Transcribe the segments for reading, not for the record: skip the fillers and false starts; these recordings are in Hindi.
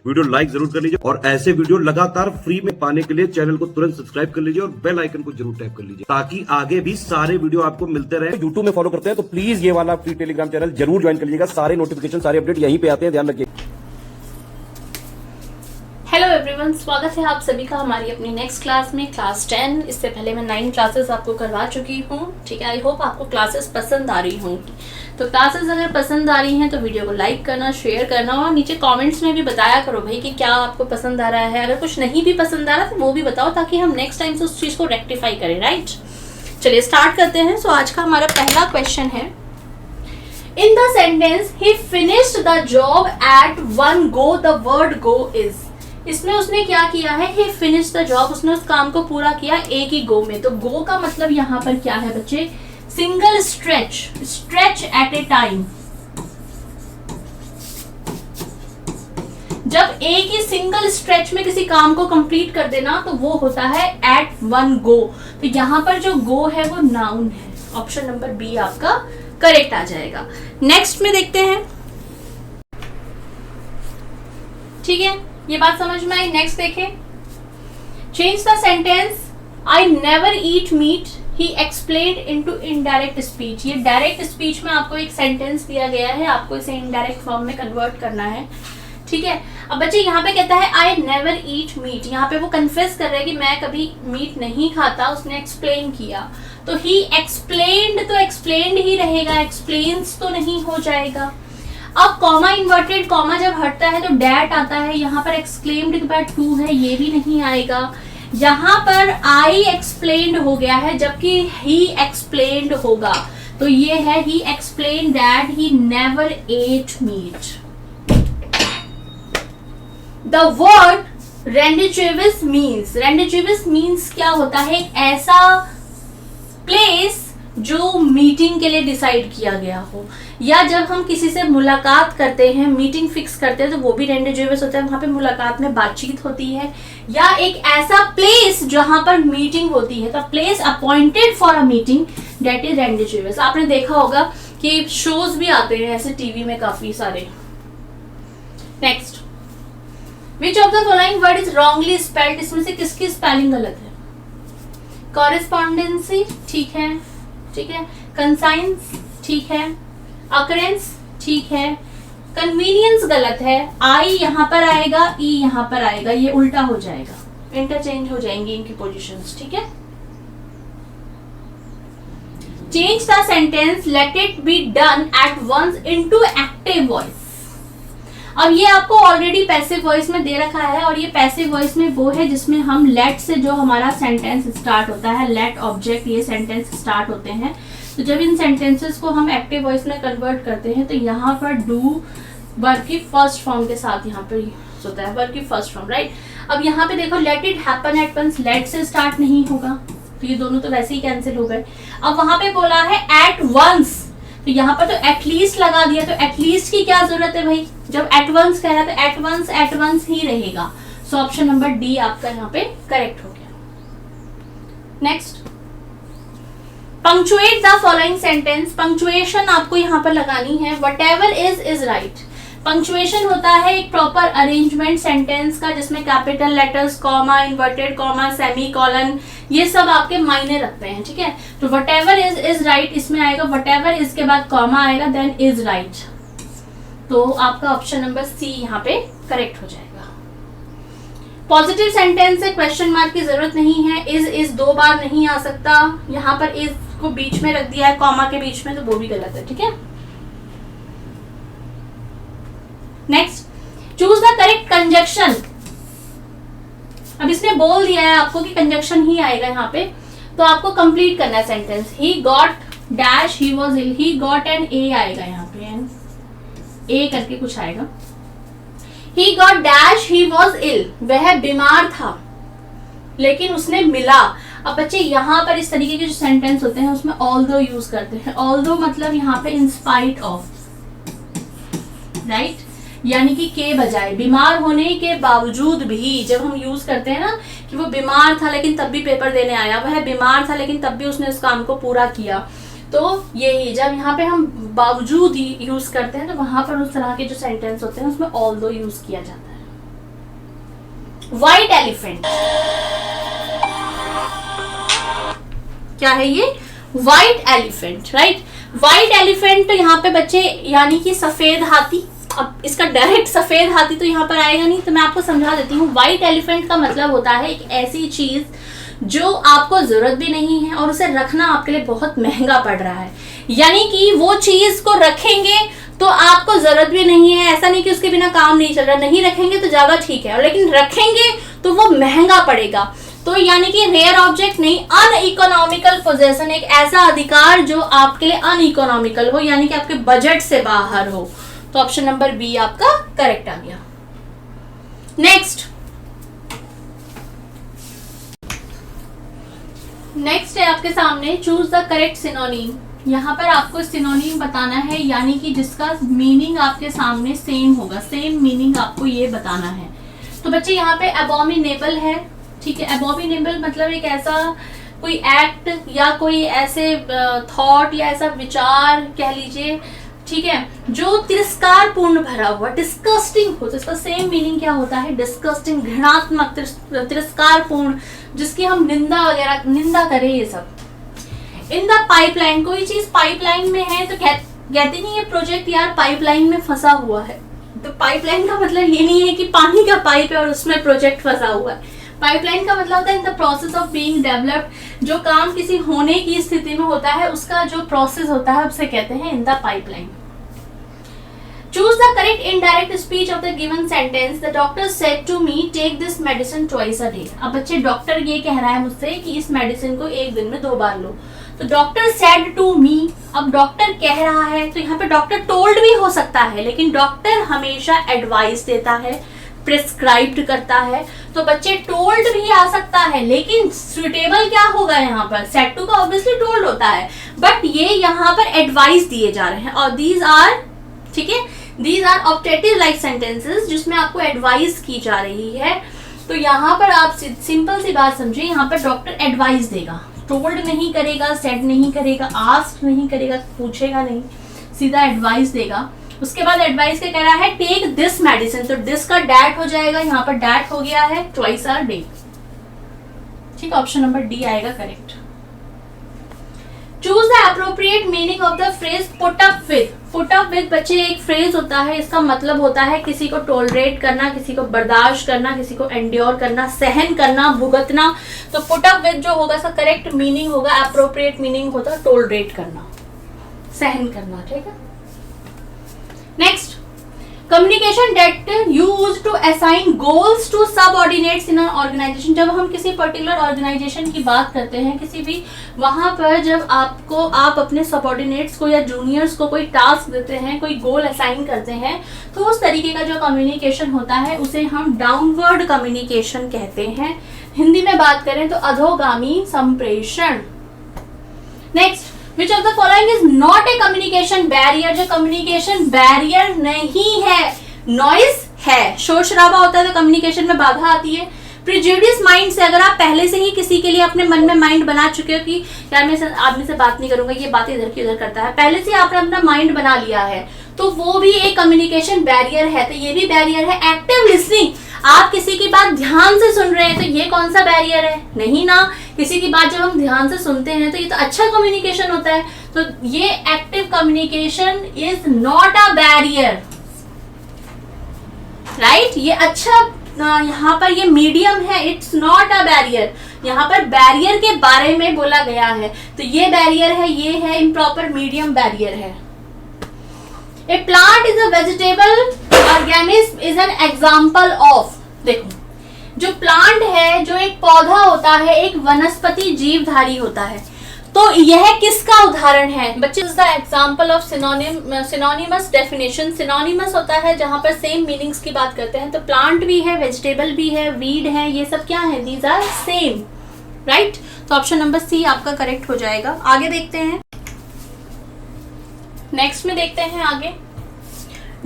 वीडियो लाइक जरूर कर लीजिए और ऐसे वीडियो लगातार फ्री में पाने के लिए चैनल को तुरंत सब्सक्राइब कर लीजिए और बेल आइकन को जरूर टैप कर लीजिए ताकि आगे भी सारे वीडियो आपको मिलते रहे। यूट्यूब में फॉलो करते हैं तो प्लीज ये वाला फ्री टेलीग्राम चैनल जरूर ज्वाइन कर लीजिएगा। सारे नोटिफिकेशन सारे अपडेट यहीं पे आते हैं, ध्यान रखिए। हेलो एवरीवन, स्वागत है आप सभी का हमारी अपनी नेक्स्ट क्लास में, क्लास 10। इससे पहले मैं 9 क्लासेस आपको करवा चुकी हूँ। ठीक है, आई होप आपको क्लासेस पसंद आ रही होंगी। तो क्लासेस अगर पसंद आ रही हैं तो वीडियो को लाइक करना, शेयर करना और नीचे कमेंट्स में भी बताया करो भाई कि क्या आपको पसंद आ रहा है। अगर कुछ नहीं भी पसंद आ रहा तो वो भी बताओ ताकि हम नेक्स्ट टाइम से उस चीज़ को रेक्टिफाई करें। राइट, चलिए स्टार्ट करते हैं। सो आज का हमारा पहला क्वेश्चन है, in the sentence he finished the job eight one go, the word go is. इसमें उसने क्या किया है, he finished the job, उसने उस काम को पूरा किया एक ही गो में। तो गो का मतलब यहाँ पर क्या है बच्चे, single stretch, stretch at a time. जब एक ही सिंगल स्ट्रेच में किसी काम को कंप्लीट कर देना तो वो होता है एट वन गो। तो यहाँ पर जो गो है वो नाउन है। ऑप्शन नंबर बी आपका करेक्ट आ जाएगा। नेक्स्ट में देखते हैं, ठीक है, ये बात समझ में आई। नेक्स्ट देखें, change the sentence I never eat meat he explained into indirect speech. ये डायरेक्ट स्पीच में आपको एक सेंटेंस दिया गया है, आपको इसे इनडायरेक्ट फॉर्म में कन्वर्ट करना है। ठीक है, अब बच्चे यहाँ पे कहता है आई नेवर ईट मीट, यहाँ पे वो कन्फेस कर रहा है कि मैं कभी मीट नहीं खाता, उसने एक्सप्लेन किया। तो ही एक्सप्लेन्ड, तो एक्सप्लेन्ड ही रहेगा, एक्सप्लेन्स तो नहीं हो जाएगा। अब कॉमा इन्वर्टेड कॉमा जब हटता है तो डैट आता है, यहाँ पर एक्सक्लेम्ड के बाद टू है, ये भी नहीं आएगा। यहाँ पर आई एक्सप्लेन्ड हो गया है जबकि ही एक्सप्लेन्ड होगा, तो ये है he explained that he never ate meat. The word rendezvous means, rendezvous means क्या होता है, एक ऐसा प्लेस जो मीटिंग के लिए डिसाइड किया गया हो, या जब हम किसी से मुलाकात करते हैं, मीटिंग फिक्स करते हैं तो वो भी रेंडिजिवस होता है। वहां पे मुलाकात में बातचीत होती है, या एक ऐसा प्लेस जहां पर मीटिंग होती है, तो place appointed for a meeting, that is rendezvous. आपने देखा होगा कि शोज भी आते हैं ऐसे टीवी में काफी सारे। Next, which of the following word is wrongly spelled, इसमें से किसकी स्पेलिंग गलत है। कॉरेस्पॉन्डेंसी ठीक है, ठीक है, कंसाइंस ठीक है, अकरेंस ठीक है, कन्वीनियंस गलत है, आई यहाँ पर आएगा, ई यहाँ पर आएगा, ये उल्टा हो जाएगा, इंटरचेंज हो जाएंगी इनकी पोजीशंस। ठीक है, change the sentence let it be done at once into active voice. अब ये आपको ऑलरेडी पैसिव वॉइस में दे रखा है, और ये पैसिव वॉइस में वो है जिसमें हम लेट से जो हमारा सेंटेंस स्टार्ट होता है, लेट ऑब्जेक्ट ये सेंटेंस स्टार्ट होते हैं। तो जब इन सेंटेंसेस को हम एक्टिव वॉइस में कन्वर्ट करते हैं तो यहाँ पर डू वर्ब की फर्स्ट फॉर्म के साथ यहाँ पर होता है, वर्ब की फर्स्ट फॉर्म। राइट, अब यहाँ पे देखो let it happen at once, let से स्टार्ट नहीं होगा तो ये दोनों तो वैसे ही कैंसिल हो गए। अब वहां पे बोला है एट वंस, तो यहाँ पर तो एटलीस्ट लगा दिया, तो एटलीस्ट की क्या जरूरत है भाई, जब एट वंस कह रहा है तो एट वंस ही रहेगा। सो ऑप्शन नंबर डी आपका यहाँ पे करेक्ट हो गया। Next, punctuate the following sentence. Punctuation आपको यहाँ पर लगानी है, व्हाटएवर इज राइट। पंक्चुएशन होता है एक प्रॉपर अरेंजमेंट सेंटेंस का जिसमें capital letters, comma, inverted comma, semicolon, ये सब आपके मायने रखते हैं। ठीक है, तो व्हाटएवर इज राइट इसमें आएगा, व्हाटएवर इज के बाद कॉमा आएगा, देन इज राइट। तो आपका ऑप्शन नंबर सी यहाँ पे करेक्ट हो जाएगा। पॉजिटिव सेंटेंस है, क्वेश्चन मार्क की जरूरत नहीं है, इज 2 बार नहीं आ सकता। यहाँ पर इज को बीच में रख दिया है कॉमा के बीच में, तो वो भी गलत है। ठीक है, next, choose the correct conjunction. अब इसने बोल दिया है आपको कि कंजक्शन ही आएगा यहाँ पे, तो आपको कंप्लीट करना है sentence. He got dash he was ill, he got an a आएगा यहाँ पे, एन ए करके कुछ आएगा। He got dash he was ill, वह बीमार था लेकिन उसने मिला। अब बच्चे यहाँ पर इस तरीके के जो सेंटेंस होते हैं उसमें ऑल्दो यूज करते हैं। ऑल्दो मतलब यहाँ पे इन स्पाइट ऑफ, राइट, यानी कि के बजाय, बीमार होने के बावजूद भी जब हम यूज करते हैं ना कि वो बीमार था लेकिन तब भी पेपर देने आया, वह बीमार था लेकिन तब भी उसने उस काम को पूरा किया, तो यही जब यहाँ पे हम बावजूद यूज करते हैं तो वहां पर उस तरह के जो सेंटेंस होते हैं उसमें ऑल्दो यूज किया जाता है। व्हाइट एलिफेंट, क्या है ये? White elephant, right. White elephant यहाँ पे बच्चे यानी कि सफेद हाथी। अब इसका डायरेक्ट सफेद हाथी तो यहाँ पर आएगा नहीं, तो मैं आपको समझा देती हूँ। व्हाइट एलिफेंट का मतलब होता है एक ऐसी चीज जो आपको जरूरत भी नहीं है और उसे रखना आपके लिए बहुत महंगा पड़ रहा है। यानी कि वो चीज को रखेंगे तो आपको जरूरत भी नहीं है, ऐसा नहीं कि उसके बिना काम नहीं चल रहा, नहीं रखेंगे तो ज्यादा ठीक है, लेकिन रखेंगे तो वो महंगा पड़ेगा। तो यानी कि रेयर ऑब्जेक्ट नहीं, अनइकोनॉमिकल पोजेशन, एक ऐसा अधिकार जो आपके लिए अनइकोनॉमिकल हो, यानी कि आपके बजट से बाहर हो। तो ऑप्शन नंबर बी आपका करेक्ट आ गया। नेक्स्ट है आपके सामने, चूज द करेक्ट सिनोनिम। यहाँ पर आपको सिनोनिम बताना है, यानी कि जिसका मीनिंग आपके सामने सेम होगा, सेम मीनिंग आपको ये बताना है। तो बच्चे यहाँ पे अबॉमिनेबल है, ठीक है। अबॉमिनेबल मतलब एक ऐसा कोई एक्ट या कोई ऐसे थॉट या ऐसा विचार कह लीजिए, ठीक है, जो तिरस्कार पूर्ण भरा हुआ, डिस्कस्टिंग हो। तो इसका सेम मीनिंग क्या होता है? डिस्कस्टिंग, घृणात्मक, तिरस्कार पूर्ण, जिसकी हम निंदा करें, ये सब। इन द पाइपलाइन, कोई चीज पाइपलाइन में है तो कहते नहीं ये प्रोजेक्ट यार पाइपलाइन में फंसा हुआ है। तो पाइपलाइन का मतलब ये नहीं है कि पानी का पाइप है और उसमें प्रोजेक्ट फंसा हुआ है। पाइपलाइन का मतलब होता है in the process of being developed, जो काम किसी होने की स्थिति में होता है उसका जो प्रोसेस होता है उसे कहते हैं in the pipeline. Choose the correct indirect speech of the given sentence. The doctor said to me, take this medicine twice a day. अब बच्चे डॉक्टर ये कह रहा है मुझसे कि इस मेडिसिन को एक दिन में 2 बार लो। तो डॉक्टर said to me, अब डॉक्टर कह रहा है तो यहाँ पे डॉक्टर told भी हो सकता है, लेकिन डॉक्टर हमेशा एडवाइस देता है, प्रिस्क्राइब्ड करता है। तो बच्चे टोल्ड भी आ सकता है, लेकिन सुटेबल क्या होगा यहाँ पर? सेड टू का ऑब्वियसली टोल्ड होता है, बट ये यहाँ पर एडवाइस दिए जा रहे हैं। और दीज आर, ठीक है, these are optative like sentences, जिसमें आपको एडवाइस की जा रही है। तो यहाँ पर आप सिंपल सी बात समझिए, यहाँ पर डॉक्टर एडवाइस देगा, टोल्ड नहीं करेगा, सेड नहीं करेगा, आस्क नहीं करेगा, पूछेगा नहीं, सीधा एडवाइस देगा। उसके बाद एडवाइस क्या कह रहा है? टेक दिस मेडिसिन, तो दिस का डैट हो जाएगा, यहाँ पर डैट हो गया है, ट्वाइस आर डे। ठीक, ऑप्शन नंबर डी आएगा correct. Choose the appropriate meaning of the phrase put up with. Put up with बच्चे एक फ्रेज होता है, इसका मतलब होता है किसी को टॉलरेट करना, किसी को बर्दाश्त करना, किसी को एंड्योर करना, सहन करना, भुगतना। तो पुट अप विद जो होगा इसका करेक्ट मीनिंग होगा, एप्रोप्रिएट मीनिंग होता है टॉलरेट करना, सहन करना। ठीक है, next, communication that used to assign goals to subordinates in organisation. जब हम किसी पर्टिकुलर ऑर्गेनाइजेशन की बात करते हैं, किसी भी, वहां पर जब आप अपने सबऑर्डिनेट्स को या जूनियर्स को कोई टास्क देते हैं, कोई गोल असाइन करते हैं, तो उस तरीके का जो कम्युनिकेशन होता है उसे हम डाउनवर्ड कम्युनिकेशन कहते हैं। हिंदी में बात करें तो अधोगामी संप्रेषण। Next, Which of the following is not a communication barrier? जो कम्युनिकेशन बैरियर नहीं है, नॉइज है, शोर शराबा होता है तो कम्युनिकेशन में बाधा आती है। प्रिजुडिस माइंड से, अगर आप पहले से ही किसी के लिए अपने मन में माइंड बना चुके हो कि यार मैं आदमी से बात नहीं करूंगा, ये बातें इधर की उधर करता है, पहले से आपने अपना माइंड बना लिया है, तो वो भी एक कम्युनिकेशन बैरियर है। तो ये भी बैरियर है। एक्टिव लिसनिंग, आप किसी की बात ध्यान से सुन रहे हैं तो ये कौन सा बैरियर है? नहीं ना। किसी की बात जब हम ध्यान से सुनते हैं तो ये तो अच्छा कम्युनिकेशन होता है। तो ये active communication is not a barrier, right. ये अच्छा, यहाँ पर ये मीडियम है, इट्स नॉट अ बैरियर। यहाँ पर बैरियर के बारे में बोला गया है, तो ये बैरियर है, ये है इम्प्रॉपर मीडियम बैरियर है। A plant is a vegetable organism is an example of. देखो, जो प्लांट है, जो एक पौधा होता है, एक वनस्पति जीवधारी होता है, तो यह किसका उदाहरण है? बच्चे, the example of synonymous definition. Synonymous होता है जहां पर सेम मीनिंग्स की बात करते हैं। तो प्लांट भी है, वेजिटेबल भी है, वीड है, ये सब क्या है? These are same, right. तो ऑप्शन नंबर सी आपका करेक्ट हो जाएगा। आगे देखते हैं, नेक्स्ट में देखते हैं आगे।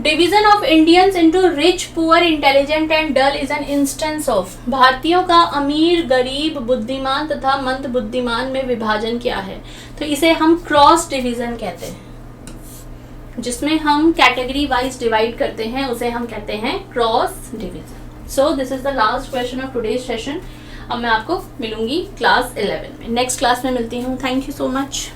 Division of Indians into rich, poor, intelligent and dull is an instance of. भारतीयों का अमीर, गरीब, बुद्धिमान तथा मंद बुद्धिमान में विभाजन क्या है? तो इसे हम क्रॉस डिवीजन कहते हैं। जिसमें हम कैटेगरी वाइज डिवाइड करते हैं उसे हम कहते हैं cross division. So this is the last question of today's session. अब मैं आपको मिलूंगी क्लास 11 में, नेक्स्ट क्लास में मिलती हूँ। Thank you so much.